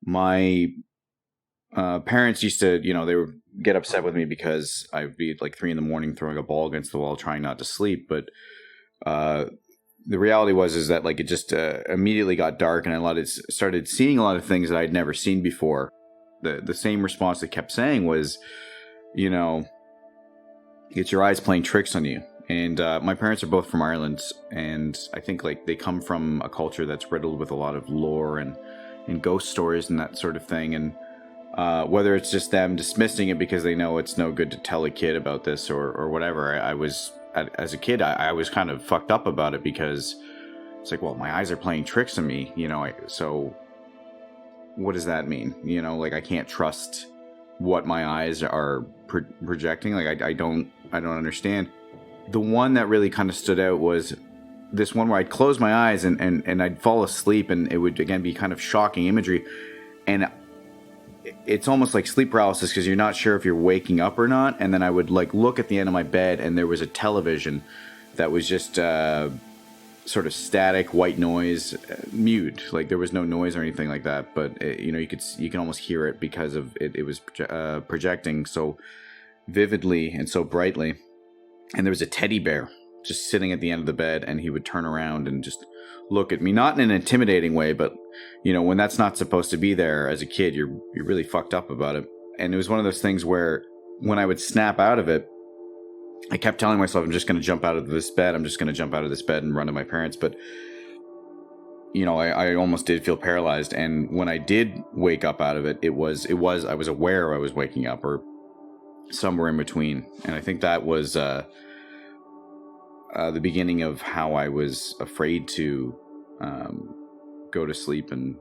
My parents used to, they would get upset with me because I'd be like 3 a.m. throwing a ball against the wall, trying not to sleep. But the reality is that like it just immediately got dark, and started seeing a lot of things that I'd never seen before. The same response they kept saying was, it's your eyes playing tricks on you. And my parents are both from Ireland, and I think like they come from a culture that's riddled with a lot of lore and ghost stories and that sort of thing. And whether it's just them dismissing it because they know it's no good to tell a kid about this or whatever, as a kid, I was kind of fucked up about it because it's like, well, my eyes are playing tricks on me, so what does that mean? Like I can't trust what my eyes are projecting. Like I don't understand. The one that really kind of stood out was this one where I'd close my eyes and I'd fall asleep, and it would again be kind of shocking imagery. And it's almost like sleep paralysis because you're not sure if you're waking up or not. And then I would like look at the end of my bed, and there was a television that was just sort of static white noise, mute. Like there was no noise or anything like that, but you can almost hear it because of it was projecting so vividly and so brightly. And there was a teddy bear just sitting at the end of the bed, and he would turn around and just look at me, not in an intimidating way, but when that's not supposed to be there as a kid, you're really fucked up about it. And it was one of those things where when I would snap out of it, I kept telling myself, I'm just going to jump out of this bed. I'm just going to jump out of this bed and run to my parents. But I almost did feel paralyzed. And when I did wake up out of it, I was aware I was waking up, or somewhere in between. And I think that was the beginning of how I was afraid to go to sleep and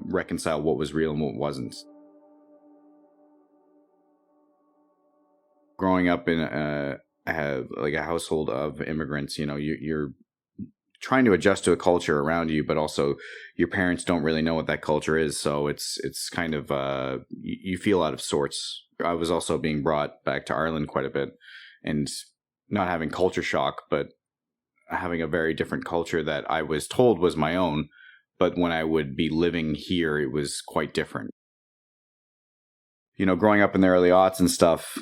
reconcile what was real and what wasn't. Growing up in a household of immigrants, you're trying to adjust to a culture around you, but also your parents don't really know what that culture is. So it's kind of, you feel out of sorts. I was also being brought back to Ireland quite a bit, and not having culture shock, but having a very different culture that I was told was my own. But when I would be living here, it was quite different. Growing up in the early aughts and stuff,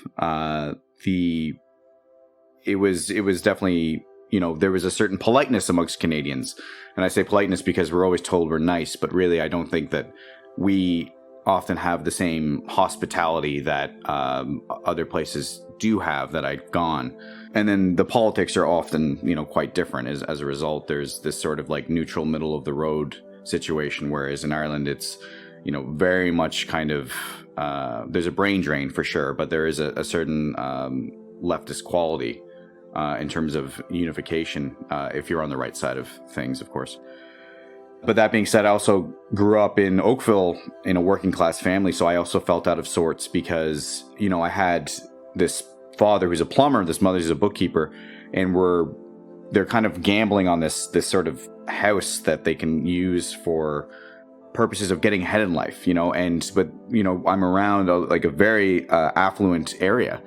it was definitely, there was a certain politeness amongst Canadians. And I say politeness because we're always told we're nice, but really I don't think that we often have the same hospitality that other places do have that I've gone. And then the politics are often, quite different. As a result, there's this sort of like neutral middle of the road situation, whereas in Ireland it's, very much kind of, there's a brain drain for sure, but there is a certain leftist quality in terms of unification, if you're on the right side of things, of course. But that being said, I also grew up in Oakville in a working class family, so I also felt out of sorts because, I had this father who's a plumber, this mother who's a bookkeeper, and they're kind of gambling on this sort of house that they can use for purposes of getting ahead in life, but I'm around a very affluent area,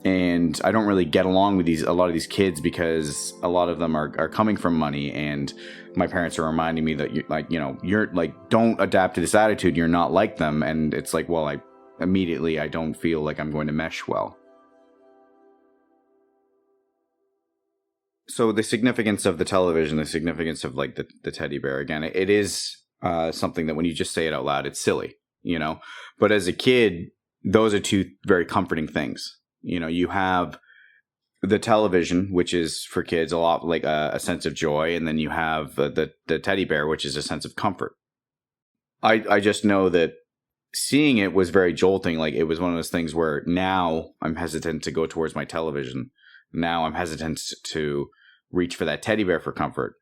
and I don't really get along with a lot of these kids because a lot of them are coming from money, and my parents are reminding me that you're like, don't adapt to this attitude, you're not like them. And it's like, well, I don't feel like I'm going to mesh well. So the significance of the television, the significance of like the teddy bear, again, it is something that when you just say it out loud, it's silly, but as a kid, those are two very comforting things. You have the television, which is for kids a lot like a sense of joy, and then you have the teddy bear, which is a sense of comfort. I just know that seeing it was very jolting. Like it was one of those things where now I'm hesitant to go towards my television. Now I'm hesitant to reach for that teddy bear for comfort.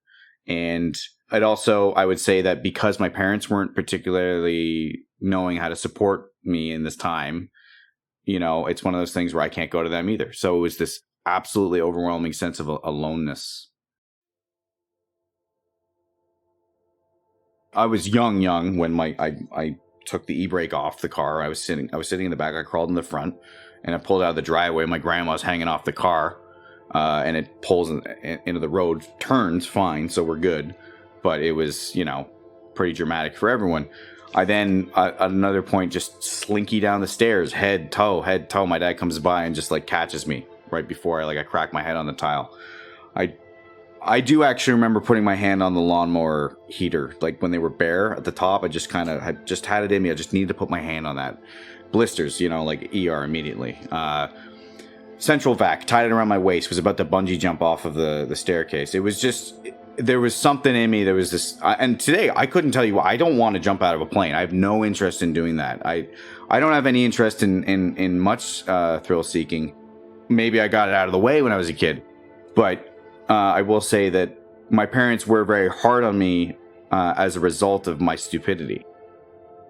And it also, I would say that because my parents weren't particularly knowing how to support me in this time, it's one of those things where I can't go to them either. So it was this absolutely overwhelming sense of aloneness. I was young when I took the e-brake off the car. I was sitting in the back. I crawled in the front, and I pulled out of the driveway. My grandma's hanging off the car, and it pulls into the road, turns fine, so we're good. But it was, pretty dramatic for everyone. I then, at another point, just slinky down the stairs, head, toe. My dad comes by and just like catches me right before I crack my head on the tile. I do actually remember putting my hand on the lawnmower heater, like when they were bare at the top. I just kind of had it in me. I just needed to put my hand on that. Blisters, like ER immediately. Central vac, tied it around my waist, was about to bungee jump off of the staircase. It was just, there was something in me. There was this, and today I couldn't tell you why. I don't want to jump out of a plane. I have no interest in doing that. I don't have any interest in much thrill seeking. Maybe I got it out of the way when I was a kid, but I will say that my parents were very hard on me as a result of my stupidity.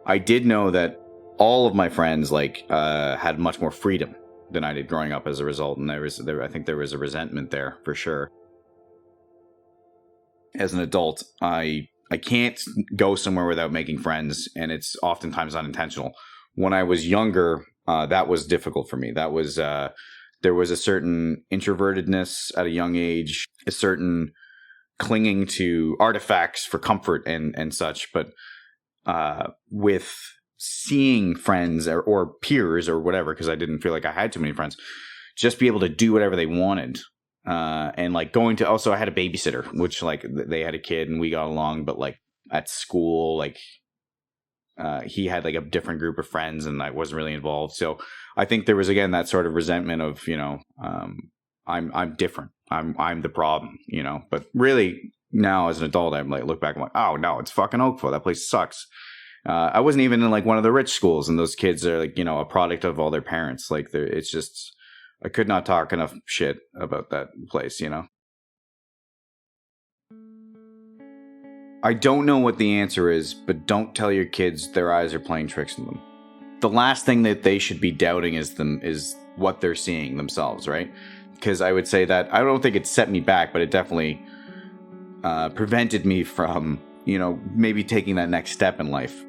I did know that all of my friends had much more freedom than I did growing up as a result, and I think there was a resentment there for sure. As an adult, I can't go somewhere without making friends, and it's oftentimes unintentional. When I was younger, that was difficult for me. That was there was a certain introvertedness at a young age, a certain clinging to artifacts for comfort and such. But with seeing friends or peers or whatever, because I didn't feel like I had too many friends, just be able to do whatever they wanted. And going to, also I had a babysitter, which they had a kid and we got along, but at school, he had a different group of friends and I wasn't really involved. So I think there was, again, that sort of resentment of, I'm different. I'm the problem, but really now as an adult, I'm look back, I'm like, oh no, it's fucking Oakville. That place sucks. I wasn't even in one of the rich schools, and those kids are a product of all their parents. It's just, I could not talk enough shit about that place, I don't know what the answer is, but don't tell your kids their eyes are playing tricks on them. The last thing that they should be doubting is what they're seeing themselves, right? Because I would say that, I don't think it set me back, but it definitely prevented me from, maybe taking that next step in life.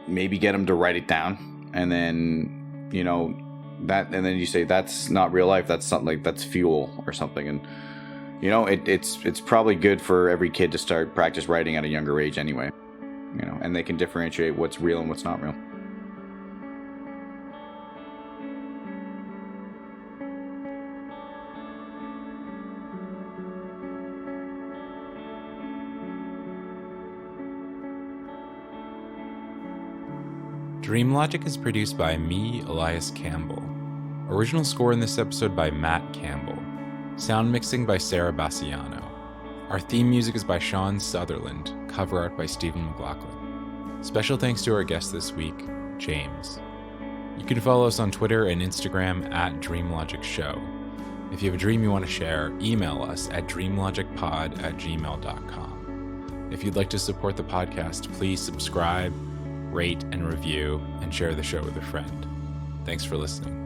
Maybe get them to write it down, and then, and then you say, that's not real life. That's something that's fuel or something. And, it's probably good for every kid to start practice writing at a younger age anyway, and they can differentiate what's real and what's not real. Dream Logic is produced by me, Elias Campbell. Original score in this episode by Matt Campbell. Sound mixing by Sarah Bassiano. Our theme music is by Sean Sutherland. Cover art by Stephen McLaughlin. Special thanks to our guest this week, James. You can follow us on Twitter and Instagram at DreamLogicShow. If you have a dream you want to share, email us at dreamlogicpod@gmail.com. If you'd like to support the podcast, please subscribe, rate and review, and share the show with a friend. Thanks for listening.